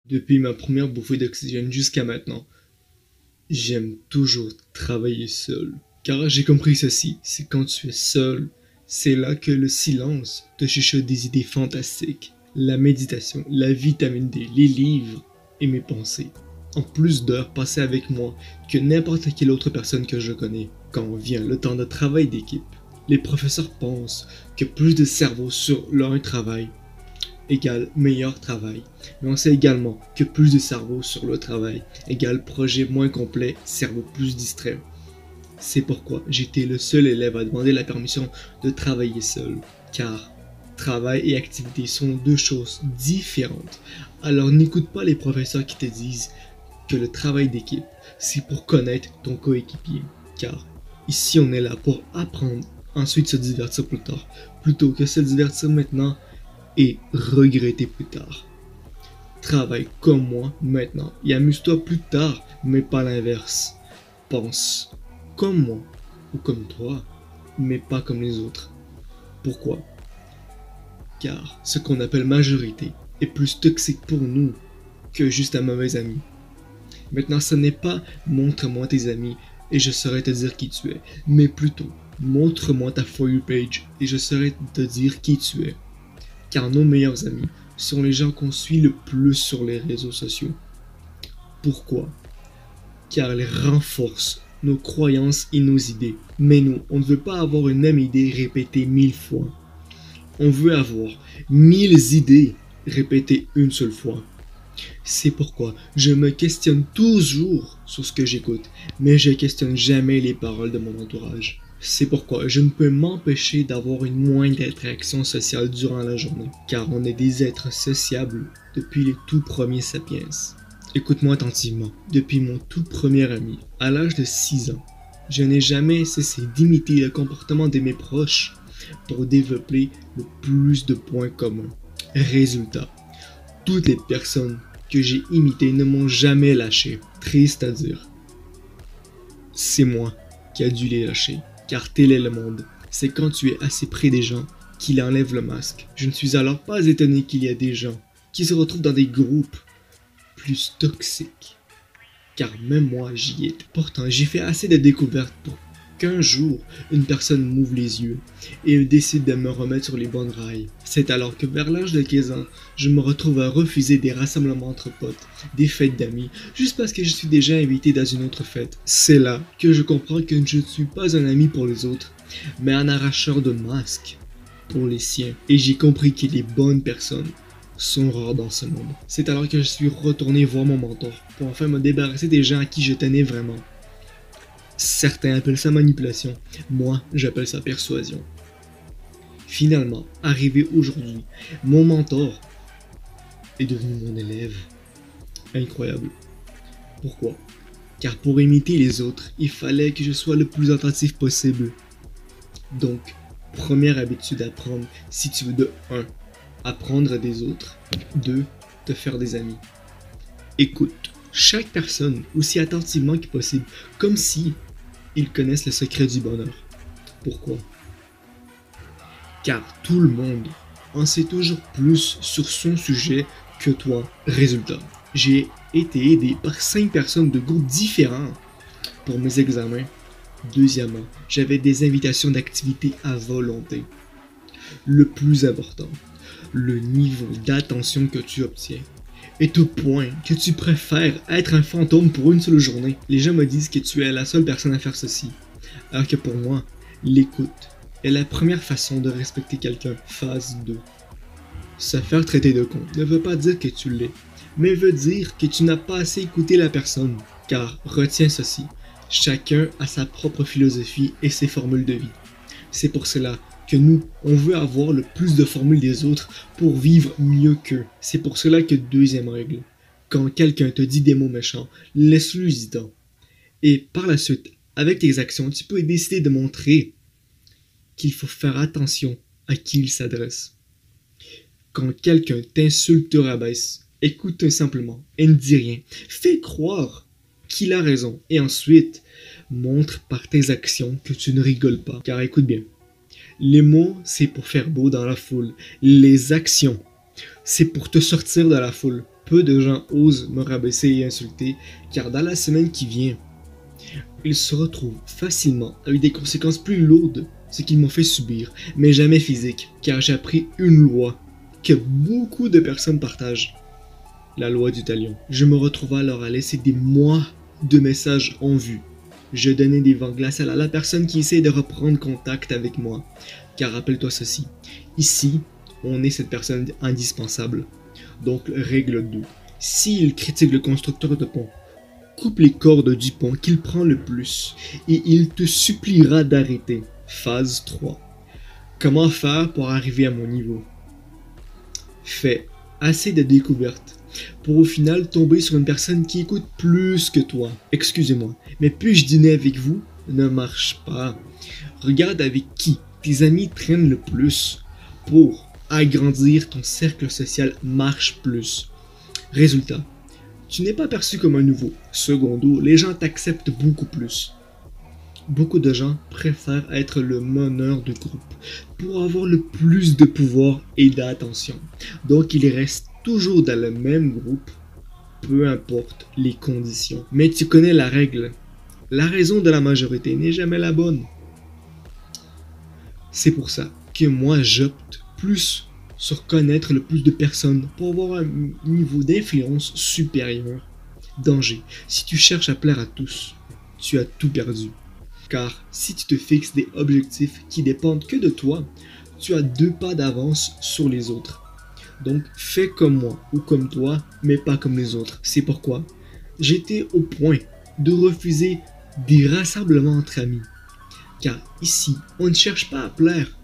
Depuis ma première bouffée d'oxygène jusqu'à maintenant, j'aime toujours travailler seul. Car j'ai compris ceci, c'est quand tu es seul, c'est là que le silence te chuchote des idées fantastiques. La méditation, la vitamine D, les livres et mes pensées. En plus d'heures passées avec moi que n'importe quelle autre personne que je connais. Quand vient le temps de travail d'équipe, les professeurs pensent que plus de cerveaux sur leur travail égale meilleur travail. Mais on sait également que plus de cerveau sur le travail égale projet moins complet, cerveau plus distrait. C'est pourquoi j'étais le seul élève à demander la permission de travailler seul, car travail et activité sont deux choses différentes. Alors n'écoute pas les professeurs qui te disent que le travail d'équipe, c'est pour connaître ton coéquipier, car ici on est là pour apprendre, ensuite se divertir plus tard, plutôt que se divertir maintenant et regretter plus tard. Travaille comme moi maintenant et amuse-toi plus tard, mais pas l'inverse. Pense comme moi ou comme toi, mais pas comme les autres. Pourquoi? Car ce qu'on appelle majorité est plus toxique pour nous que juste un mauvais ami. Maintenant, ce n'est pas montre-moi tes amis et je saurai te dire qui tu es, mais plutôt montre-moi ta For You page et je saurai te dire qui tu es. Car nos meilleurs amis sont les gens qu'on suit le plus sur les réseaux sociaux. Pourquoi? Car ils renforcent nos croyances et nos idées. Mais nous, on ne veut pas avoir une même idée répétée 1000 fois. On veut avoir 1000 idées répétées une seule fois. C'est pourquoi je me questionne toujours sur ce que j'écoute, mais je questionne jamais les paroles de mon entourage. C'est pourquoi je ne peux m'empêcher d'avoir une moindre interaction sociale durant la journée, car on est des êtres sociables depuis les tout premiers sapiens. Écoute-moi attentivement, depuis mon tout premier ami, à l'âge de 6 ans, je n'ai jamais cessé d'imiter le comportement de mes proches pour développer le plus de points communs. Résultat, toutes les personnes que j'ai imitées ne m'ont jamais lâché. Triste à dire. C'est moi qui a dû les lâcher. Car tel est le monde. C'est quand tu es assez près des gens qu'il enlève le masque. Je ne suis alors pas étonné qu'il y a des gens qui se retrouvent dans des groupes plus toxiques. Car même moi j'y étais. Pourtant j'ai fait assez de découvertes pour qu'un jour une personne m'ouvre les yeux et décide de me remettre sur les bonnes rails. C'est alors que vers l'âge de 15 ans, je me retrouve à refuser des rassemblements entre potes, des fêtes d'amis, juste parce que je suis déjà invité dans une autre fête. C'est là que je comprends que je ne suis pas un ami pour les autres, mais un arracheur de masques pour les siens. Et j'ai compris que les bonnes personnes sont rares dans ce monde. C'est alors que je suis retourné voir mon mentor pour enfin me débarrasser des gens à qui je tenais vraiment. Certains appellent ça manipulation, moi j'appelle ça persuasion. Finalement, arrivé aujourd'hui, mon mentor est devenu mon élève. Incroyable. Pourquoi? Car pour imiter les autres, il fallait que je sois le plus attentif possible. Donc, première habitude à prendre si tu veux de 1. Apprendre des autres. 2. Te faire des amis. Écoute chaque personne aussi attentivement que possible, comme si ils connaissent le secret du bonheur. Pourquoi? Car tout le monde en sait toujours plus sur son sujet que toi. Résultat, j'ai été aidé par 5 personnes de groupes différents pour mes examens. Deuxièmement, j'avais des invitations d'activités à volonté. Le plus important, le niveau d'attention que tu obtiens est au point que tu préfères être un fantôme pour une seule journée. Les gens me disent que tu es la seule personne à faire ceci, alors que pour moi, l'écoute est la première façon de respecter quelqu'un. Phase 2. Se faire traiter de con ne veut pas dire que tu l'es, mais veut dire que tu n'as pas assez écouté la personne. Car retiens ceci, chacun a sa propre philosophie et ses formules de vie. C'est pour cela que nous, on veut avoir le plus de formules des autres pour vivre mieux qu'eux. C'est pour cela que deuxième règle, quand quelqu'un te dit des mots méchants, laisse-le du temps. Et par la suite, avec tes actions, tu peux décider de montrer qu'il faut faire attention à qui il s'adresse. Quand quelqu'un t'insulte ou rabaisse, écoute simplement et ne dis rien. Fais croire qu'il a raison et ensuite, montre par tes actions que tu ne rigoles pas. Car écoute bien, les mots, c'est pour faire beau dans la foule. Les actions, c'est pour te sortir de la foule. Peu de gens osent me rabaisser et insulter, car dans la semaine qui vient, ils se retrouvent facilement avec des conséquences plus lourdes, ce qu'ils m'ont fait subir, mais jamais physiques, car j'ai appris une loi que beaucoup de personnes partagent, la loi du talion. Je me retrouvais alors à laisser des mois de messages en vue. Je donnais des vents glaciaux à la personne qui essaie de reprendre contact avec moi, car rappelle-toi ceci, ici, on est cette personne indispensable. Donc, règle 2. S'il critique le constructeur de pont, coupe les cordes du pont qu'il prend le plus et il te suppliera d'arrêter. Phase 3. Comment faire pour arriver à mon niveau? Fais assez de découvertes pour au final tomber sur une personne qui écoute plus que toi. Excusez-moi, mais puis-je dîner avec vous? Ne marche pas. Regarde avec qui tes amis traînent le plus pour agrandir ton cercle social marche plus. Résultat, tu n'es pas perçu comme un nouveau. Secondo, les gens t'acceptent beaucoup plus. Beaucoup de gens préfèrent être le meneur de groupe pour avoir le plus de pouvoir et d'attention. Donc ils restent toujours dans le même groupe, peu importe les conditions. Mais tu connais la règle. La raison de la majorité n'est jamais la bonne. C'est pour ça que moi j'opte plus sur connaître le plus de personnes pour avoir un niveau d'influence supérieur. Danger, si tu cherches à plaire à tous, tu as tout perdu. Car si tu te fixes des objectifs qui dépendent que de toi, tu as 2 pas d'avance sur les autres. Donc fais comme moi ou comme toi, mais pas comme les autres. C'est pourquoi j'étais au point de refuser des rassemblements entre amis. Car ici, on ne cherche pas à plaire,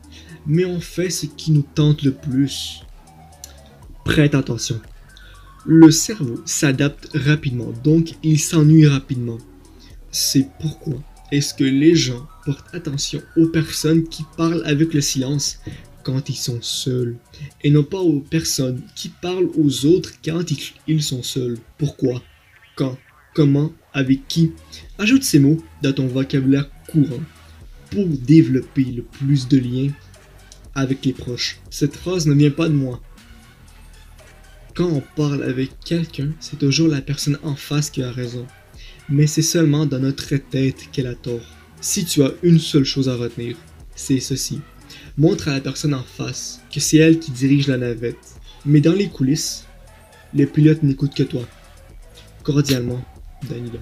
mais on fait ce qui nous tente le plus. Prête attention. Le cerveau s'adapte rapidement, donc il s'ennuie rapidement. C'est pourquoi est-ce que les gens portent attention aux personnes qui parlent avec le silence quand ils sont seuls, et non pas aux personnes qui parlent aux autres quand ils sont seuls. Pourquoi? Quand? Comment? Avec qui? Ajoute ces mots dans ton vocabulaire courant pour développer le plus de liens avec les proches. Cette phrase ne vient pas de moi. Quand on parle avec quelqu'un, c'est toujours la personne en face qui a raison. Mais c'est seulement dans notre tête qu'elle a tort. Si tu as une seule chose à retenir, c'est ceci. Montre à la personne en face que c'est elle qui dirige la navette. Mais dans les coulisses, le pilote n'écoute que toi. Cordialement, Danilo.